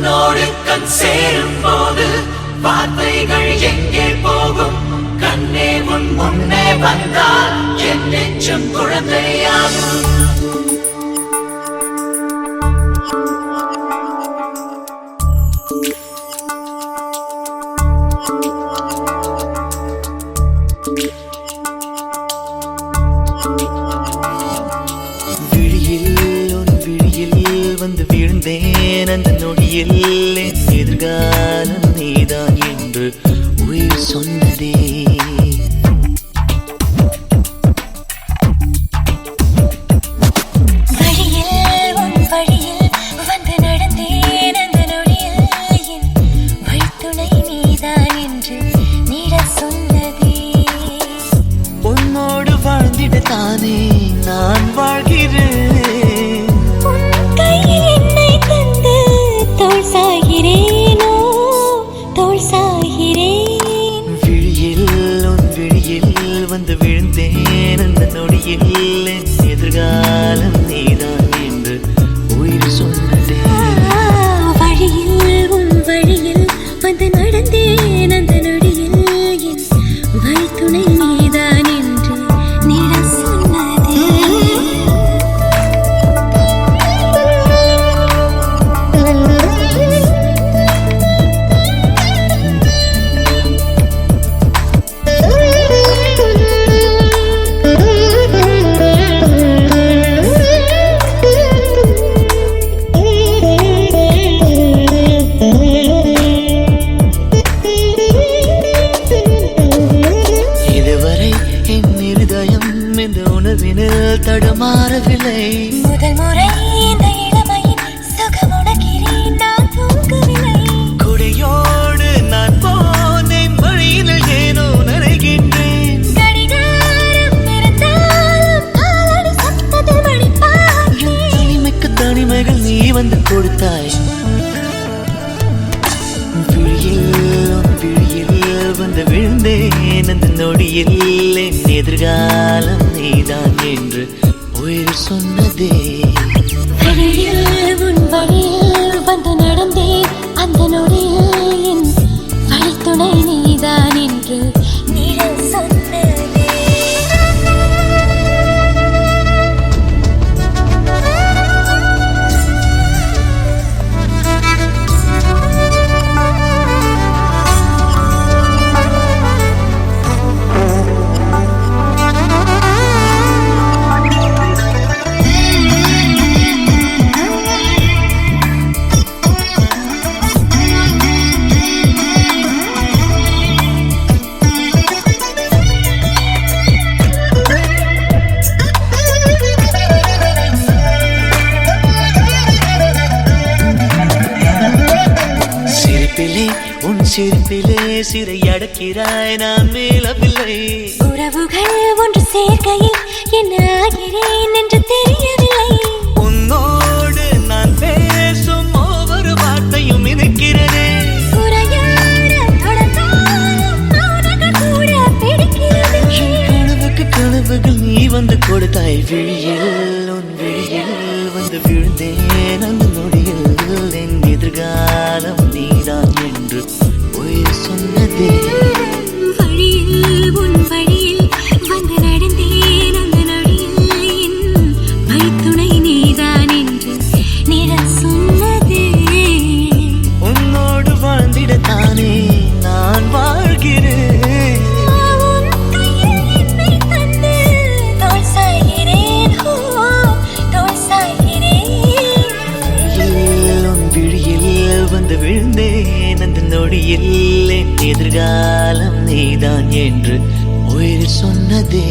கண்ணோடு கண் சேரும் போது வார்த்தைகள் எங்கே போகும்? கண்ணே உன் முன்னே வந்தால் என் நெஞ்சம் குழந்தையாகும். வந்து வீழ்ந்தேன் அந்த நொடியில் என் எதிர்காலம் நீதான் என்று உயிர் சொன்னதே. வழியில் உன் வழியில் வந்து நடந்தேன் அந்த நொடியில் என் வழித்துணை நீதான் என்று நீட சொன்னதே. உன்னோடு வாழ்ந்திட தானே நான் வாழ்கிறேன். வந்து விழுந்தேன் அந்த நொடியில் என் எதிர்காலம் நீதான் என்று உயிர் சொன்னதே. வழியில் உன் வழியில் வந்து நடந்தேன் அந்த நொடியில் என் வழித்துணை நீதான் என்று நீட சொன்னதே. தடமாறவில்லை முதல் முறை இந்த இளமையின் சுகம் உணர்கிறேன் நான் தூங்கவில்லை. கொடையோடு நான் போனேன் வழியில் ஏனோ நனைகின்றேன். கடிகாரம் இருந்தாலும் காலடி சத்தத்தில் மணிப்பார்த்தேன். தனிமைக்கு தனிமைகள் நீ வந்து கொடுத்தாய். விழியில் வந்து விழுந்தேன் அந்த நொடியில் என் எதிர்காலம் நீதான் என்று உயிர் சொன்னதே. வழியில் உன் வழியில் வந்து நடந்தேன் அந்த நொடியில் என் வழித்துணை நீதான் என்று நீட சொன்னதே. உன் சிரிப்பிலே சிறை அடக்கிறாய் நான் மேலவில்லை. உறவுகள் ஒன்று சேர்க்கையில் என்ன ஆகிறேன் என்று தெரியவில்லை. உன்னோடு நான் பேசும் ஒவ்வொரு வார்த்தையும் இருக்கிறதே. கனவுக்கு கனவுகள் நீ வந்து கொடுத்தாய். விழியில் உன் விழியில் வந்து விழுந்தேன் அந்த நொடியில் என் எதிர்காலம் நீதான் என்று உயிர் சொன்னதே. வழியில் உன் வழியில் வந்து நடந்தேன் அந்த நொடியில் என் வழித்துணை நீதான் என்று நீட சொன்னதே. உன்னோடு வாழ்ந்திட தானே நான் வாழ்கிறேன். வந்து விழுந்தேன் அந்த நொடியில் என் எதிர்காலம் நீதான் என்று உயிர் சொன்னதே.